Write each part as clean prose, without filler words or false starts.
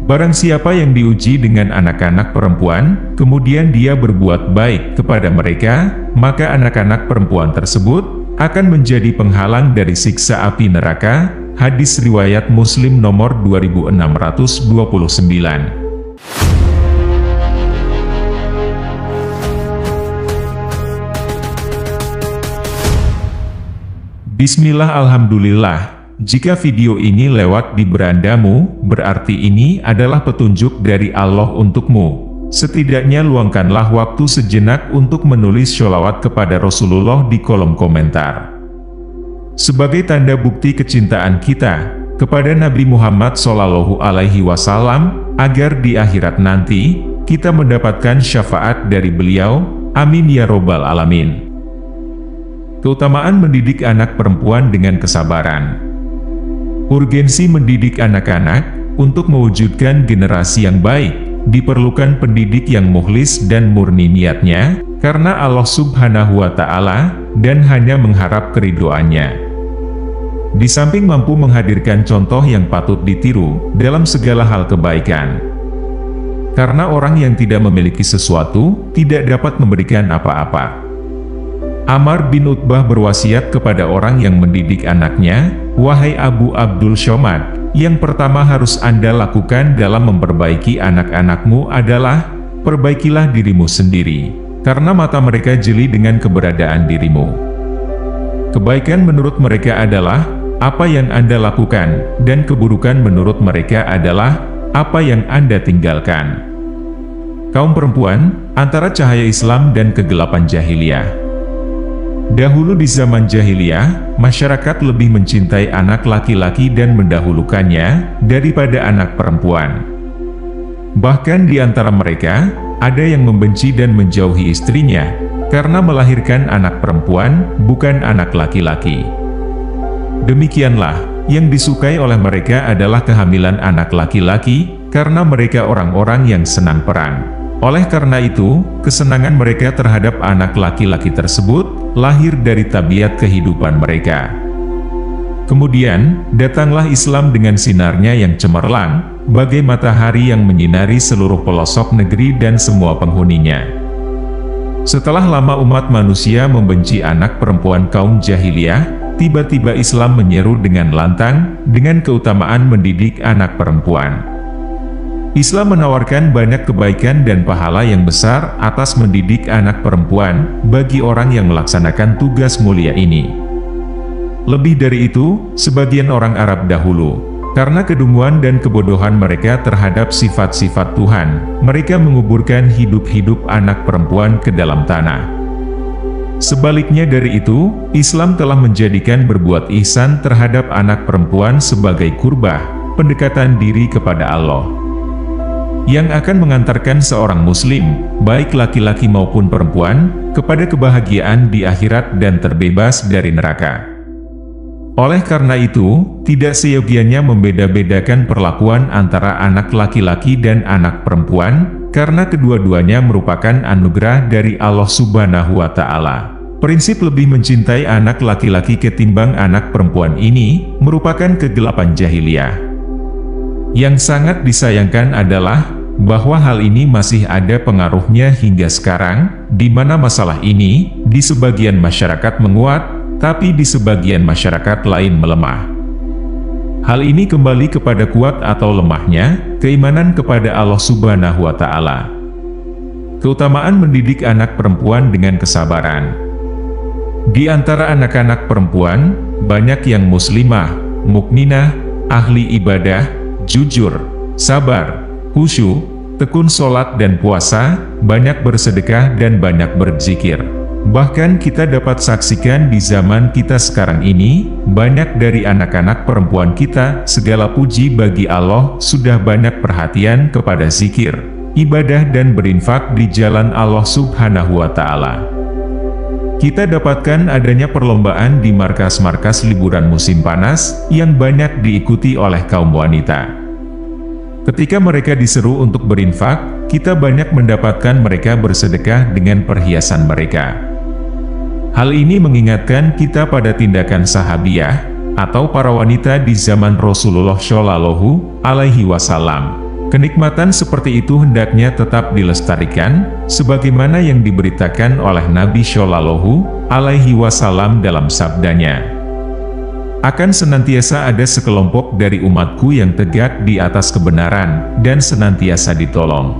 Barang siapa yang diuji dengan anak-anak perempuan, kemudian dia berbuat baik kepada mereka, maka anak-anak perempuan tersebut akan menjadi penghalang dari siksa api neraka. Hadis riwayat Muslim nomor 2629. Bismillah, alhamdulillah. Jika video ini lewat di berandamu, berarti ini adalah petunjuk dari Allah untukmu. Setidaknya luangkanlah waktu sejenak untuk menulis sholawat kepada Rasulullah di kolom komentar. Sebagai tanda bukti kecintaan kita kepada Nabi Muhammad SAW, agar di akhirat nanti, kita mendapatkan syafaat dari beliau. Amin ya robbal alamin. Keutamaan mendidik anak perempuan dengan kesabaran. Urgensi mendidik anak-anak untuk mewujudkan generasi yang baik, diperlukan pendidik yang mukhlis dan murni niatnya, karena Allah Subhanahu wa Ta'ala, dan hanya mengharap keridhoannya. Di samping mampu menghadirkan contoh yang patut ditiru dalam segala hal kebaikan. Karena orang yang tidak memiliki sesuatu, tidak dapat memberikan apa-apa. Amar bin Utbah berwasiat kepada orang yang mendidik anaknya, "Wahai Abu Abdul Somad, yang pertama harus Anda lakukan dalam memperbaiki anak-anakmu adalah, perbaikilah dirimu sendiri, karena mata mereka jeli dengan keberadaan dirimu. Kebaikan menurut mereka adalah apa yang Anda lakukan, dan keburukan menurut mereka adalah apa yang Anda tinggalkan." Kaum perempuan, antara cahaya Islam dan kegelapan jahiliyah. Dahulu di zaman jahiliyah, masyarakat lebih mencintai anak laki-laki dan mendahulukannya daripada anak perempuan. Bahkan di antara mereka, ada yang membenci dan menjauhi istrinya karena melahirkan anak perempuan, bukan anak laki-laki. Demikianlah, yang disukai oleh mereka adalah kehamilan anak laki-laki, karena mereka orang-orang yang senang perang. Oleh karena itu, kesenangan mereka terhadap anak laki-laki tersebut lahir dari tabiat kehidupan mereka. Kemudian, datanglah Islam dengan sinarnya yang cemerlang, bagai matahari yang menyinari seluruh pelosok negeri dan semua penghuninya. Setelah lama umat manusia membenci anak perempuan kaum jahiliyah, tiba-tiba Islam menyeru dengan lantang, dengan keutamaan mendidik anak perempuan. Islam menawarkan banyak kebaikan dan pahala yang besar atas mendidik anak perempuan bagi orang yang melaksanakan tugas mulia ini. Lebih dari itu, sebagian orang Arab dahulu, karena kedunguan dan kebodohan mereka terhadap sifat-sifat Tuhan, mereka menguburkan hidup-hidup anak perempuan ke dalam tanah. Sebaliknya dari itu, Islam telah menjadikan berbuat ihsan terhadap anak perempuan sebagai kurbah, pendekatan diri kepada Allah, yang akan mengantarkan seorang muslim, baik laki-laki maupun perempuan, kepada kebahagiaan di akhirat dan terbebas dari neraka. Oleh karena itu, tidak seyogianya membeda-bedakan perlakuan antara anak laki-laki dan anak perempuan, karena kedua-duanya merupakan anugerah dari Allah Subhanahu wa Ta'ala. Prinsip lebih mencintai anak laki-laki ketimbang anak perempuan ini, merupakan kegelapan jahiliyah. Yang sangat disayangkan adalah bahwa hal ini masih ada pengaruhnya hingga sekarang, di mana masalah ini di sebagian masyarakat menguat, tapi di sebagian masyarakat lain melemah. Hal ini kembali kepada kuat atau lemahnya keimanan kepada Allah Subhanahu wa Ta'ala. Keutamaan mendidik anak perempuan dengan kesabaran. Di antara anak-anak perempuan, banyak yang muslimah, mukminah, ahli ibadah, jujur, sabar, khusyuk, tekun sholat dan puasa, banyak bersedekah dan banyak berzikir. Bahkan kita dapat saksikan di zaman kita sekarang ini, banyak dari anak-anak perempuan kita, segala puji bagi Allah, sudah banyak perhatian kepada zikir, ibadah dan berinfak di jalan Allah Subhanahu wa Ta'ala. Kita dapatkan adanya perlombaan di markas-markas liburan musim panas, yang banyak diikuti oleh kaum wanita. Ketika mereka diseru untuk berinfak, kita banyak mendapatkan mereka bersedekah dengan perhiasan mereka. Hal ini mengingatkan kita pada tindakan sahabiah, atau para wanita di zaman Rasulullah Shallallahu Alaihi Wasallam. Kenikmatan seperti itu hendaknya tetap dilestarikan, sebagaimana yang diberitakan oleh Nabi Shallallahu Alaihi Wasallam dalam sabdanya. Akan senantiasa ada sekelompok dari umatku yang tegak di atas kebenaran, dan senantiasa ditolong.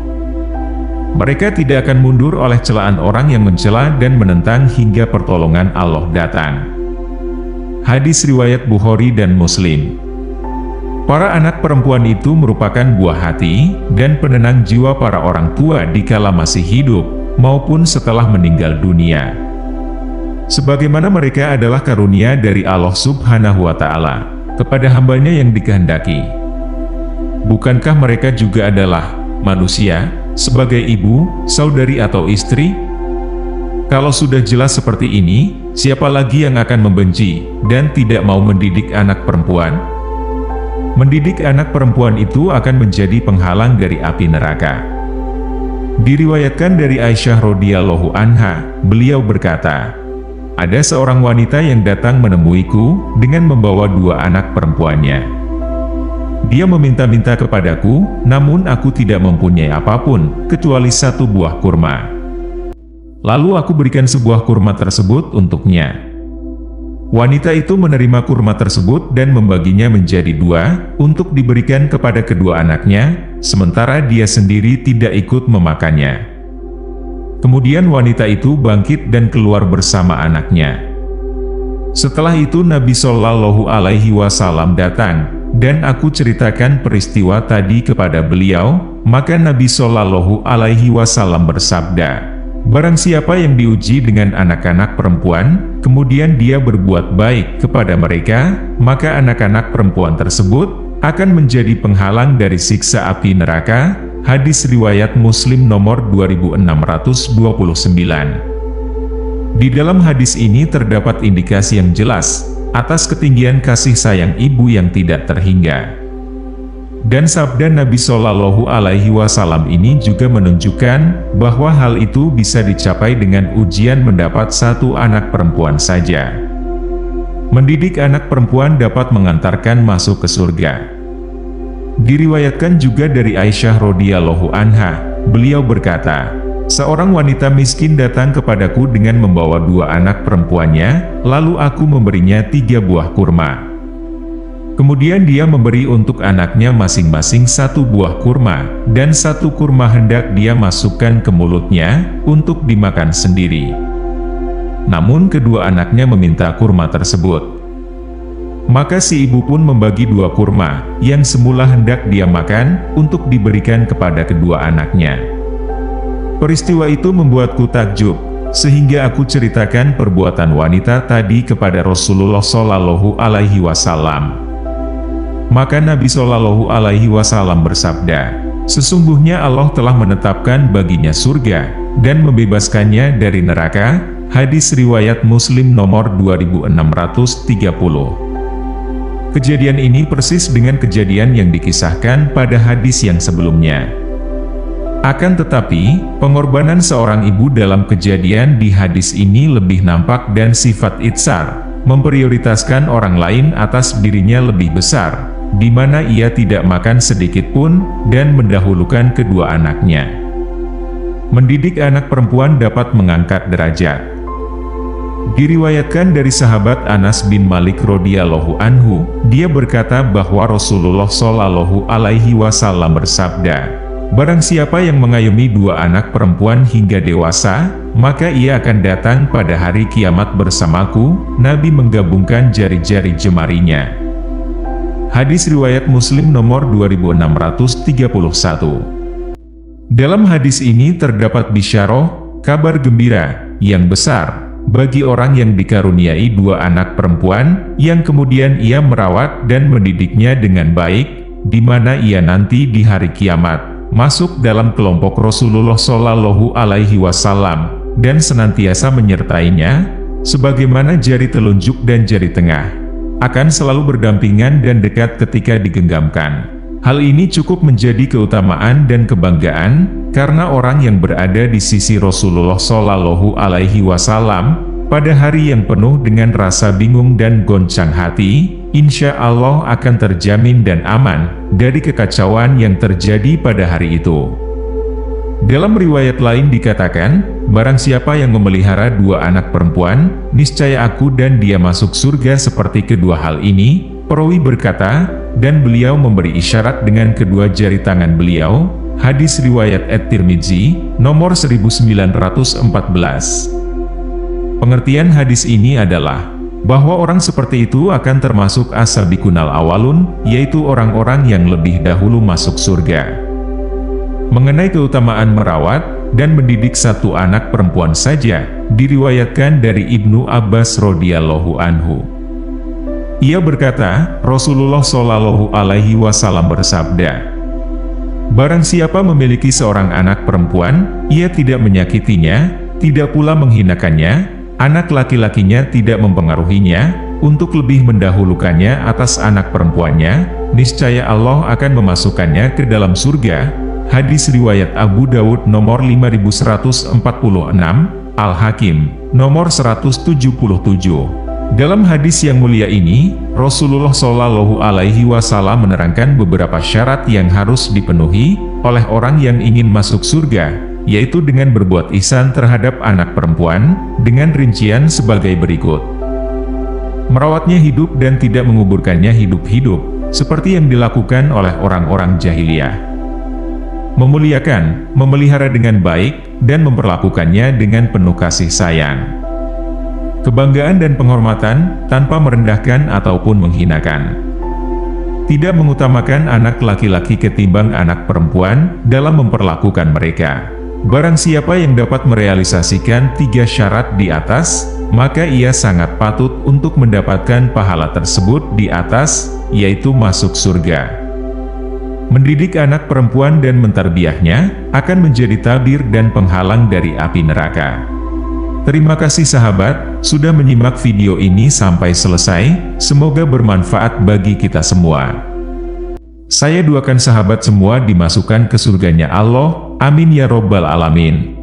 Mereka tidak akan mundur oleh celaan orang yang mencela dan menentang hingga pertolongan Allah datang. Hadis riwayat Bukhari dan Muslim. Para anak perempuan itu merupakan buah hati dan penenang jiwa para orang tua dikala masih hidup, maupun setelah meninggal dunia. Sebagaimana mereka adalah karunia dari Allah Subhanahu wa Ta'ala kepada hambanya yang dikehendaki. Bukankah mereka juga adalah manusia, sebagai ibu, saudari atau istri? Kalau sudah jelas seperti ini, siapa lagi yang akan membenci dan tidak mau mendidik anak perempuan? Mendidik anak perempuan itu akan menjadi penghalang dari api neraka. Diriwayatkan dari Aisyah radhiyallahu anha, beliau berkata, ada seorang wanita yang datang menemuiku dengan membawa 2 anak perempuannya. Dia meminta-minta kepadaku, namun aku tidak mempunyai apapun, kecuali 1 buah kurma. Lalu aku berikan sebuah kurma tersebut untuknya. Wanita itu menerima kurma tersebut dan membaginya menjadi 2, untuk diberikan kepada kedua anaknya, sementara dia sendiri tidak ikut memakannya. Kemudian wanita itu bangkit dan keluar bersama anaknya. Setelah itu Nabi Shallallahu Alaihi Wasallam datang, dan aku ceritakan peristiwa tadi kepada beliau, maka Nabi Shallallahu Alaihi Wasallam bersabda, barang siapa yang diuji dengan anak-anak perempuan, kemudian dia berbuat baik kepada mereka, maka anak-anak perempuan tersebut akan menjadi penghalang dari siksa api neraka. Hadis riwayat Muslim nomor 2629. Di dalam hadis ini terdapat indikasi yang jelas atas ketinggian kasih sayang ibu yang tidak terhingga. Dan sabda Nabi Shallallahu Alaihi Wasallam ini juga menunjukkan bahwa hal itu bisa dicapai dengan ujian mendapat 1 anak perempuan saja. Mendidik anak perempuan dapat mengantarkan masuk ke surga. Diriwayatkan juga dari Aisyah radhiyallahu anha, beliau berkata, seorang wanita miskin datang kepadaku dengan membawa 2 anak perempuannya, lalu aku memberinya 3 buah kurma. Kemudian dia memberi untuk anaknya masing-masing 1 buah kurma, dan 1 kurma hendak dia masukkan ke mulutnya, untuk dimakan sendiri. Namun kedua anaknya meminta kurma tersebut. Maka si ibu pun membagi 2 kurma, yang semula hendak dia makan, untuk diberikan kepada kedua anaknya. Peristiwa itu membuatku takjub, sehingga aku ceritakan perbuatan wanita tadi kepada Rasulullah Shallallahu Alaihi Wasallam. Maka Nabi Shallallahu Alaihi Wasallam bersabda, sesungguhnya Allah telah menetapkan baginya surga, dan membebaskannya dari neraka. Hadis riwayat Muslim nomor 2630. Kejadian ini persis dengan kejadian yang dikisahkan pada hadis yang sebelumnya. Akan tetapi, pengorbanan seorang ibu dalam kejadian di hadis ini lebih nampak dan sifat itsar, memprioritaskan orang lain atas dirinya lebih besar, di mana ia tidak makan sedikit pun, dan mendahulukan kedua anaknya. Mendidik anak perempuan dapat mengangkat derajat. Diriwayatkan dari sahabat Anas bin Malik radhiyallahu anhu, dia berkata bahwa Rasulullah Shallallahu Alaihi Wasallam bersabda, barang siapa yang mengayomi 2 anak perempuan hingga dewasa, maka ia akan datang pada hari kiamat bersamaku. Nabi menggabungkan jari-jari jemarinya. Hadis riwayat Muslim nomor 2631. Dalam hadis ini terdapat bisyarah, kabar gembira, yang besar, bagi orang yang dikaruniai 2 anak perempuan, yang kemudian ia merawat dan mendidiknya dengan baik, di mana ia nanti di hari kiamat, masuk dalam kelompok Rasulullah Shallallahu Alaihi Wasallam, dan senantiasa menyertainya, sebagaimana jari telunjuk dan jari tengah, akan selalu berdampingan dan dekat ketika digenggamkan. Hal ini cukup menjadi keutamaan dan kebanggaan, karena orang yang berada di sisi Rasulullah Shallallahu Alaihi Wasallam Pada hari yang penuh dengan rasa bingung dan goncang hati, insya Allah akan terjamin dan aman dari kekacauan yang terjadi pada hari itu. Dalam riwayat lain dikatakan, barang siapa yang memelihara 2 anak perempuan, niscaya aku dan dia masuk surga seperti kedua hal ini. Perawi berkata, dan beliau memberi isyarat dengan kedua jari tangan beliau. Hadis riwayat At-Tirmidzi, nomor 1914. Pengertian hadis ini adalah bahwa orang seperti itu akan termasuk as-sabiqunal awalun, yaitu orang-orang yang lebih dahulu masuk surga. Mengenai keutamaan merawat dan mendidik 1 anak perempuan saja, diriwayatkan dari Ibnu Abbas radhiyallahu anhu. Ia berkata, Rasulullah Shallallahu alaihi wasallam bersabda, barang siapa memiliki seorang anak perempuan, ia tidak menyakitinya, tidak pula menghinakannya. Anak laki-lakinya tidak mempengaruhinya, untuk lebih mendahulukannya atas anak perempuannya, niscaya Allah akan memasukkannya ke dalam surga. Hadis riwayat Abu Dawud nomor 5146, Al-Hakim, nomor 177. Dalam hadis yang mulia ini, Rasulullah Shallallahu alaihi wasallam menerangkan beberapa syarat yang harus dipenuhi oleh orang yang ingin masuk surga, yaitu dengan berbuat ihsan terhadap anak perempuan, dengan rincian sebagai berikut. Merawatnya hidup dan tidak menguburkannya hidup-hidup, seperti yang dilakukan oleh orang-orang jahiliyah. Memuliakan, memelihara dengan baik, dan memperlakukannya dengan penuh kasih sayang. Kebanggaan dan penghormatan, tanpa merendahkan ataupun menghinakan. Tidak mengutamakan anak laki-laki ketimbang anak perempuan, dalam memperlakukan mereka. Barang siapa yang dapat merealisasikan 3 syarat di atas, maka ia sangat patut untuk mendapatkan pahala tersebut di atas, yaitu masuk surga. Mendidik anak perempuan dan mentarbiyahnya, akan menjadi tabir dan penghalang dari api neraka. Terima kasih sahabat, sudah menyimak video ini sampai selesai, semoga bermanfaat bagi kita semua. Saya doakan sahabat semua dimasukkan ke surganya Allah, amin ya robbal alamin.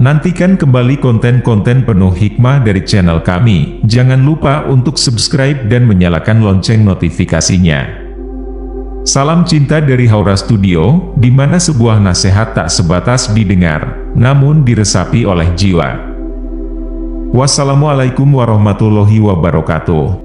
Nantikan kembali konten-konten penuh hikmah dari channel kami, jangan lupa untuk subscribe dan menyalakan lonceng notifikasinya. Salam cinta dari Haura Studio, di mana sebuah nasihat tak sebatas didengar, namun diresapi oleh jiwa. Wassalamualaikum warahmatullahi wabarakatuh.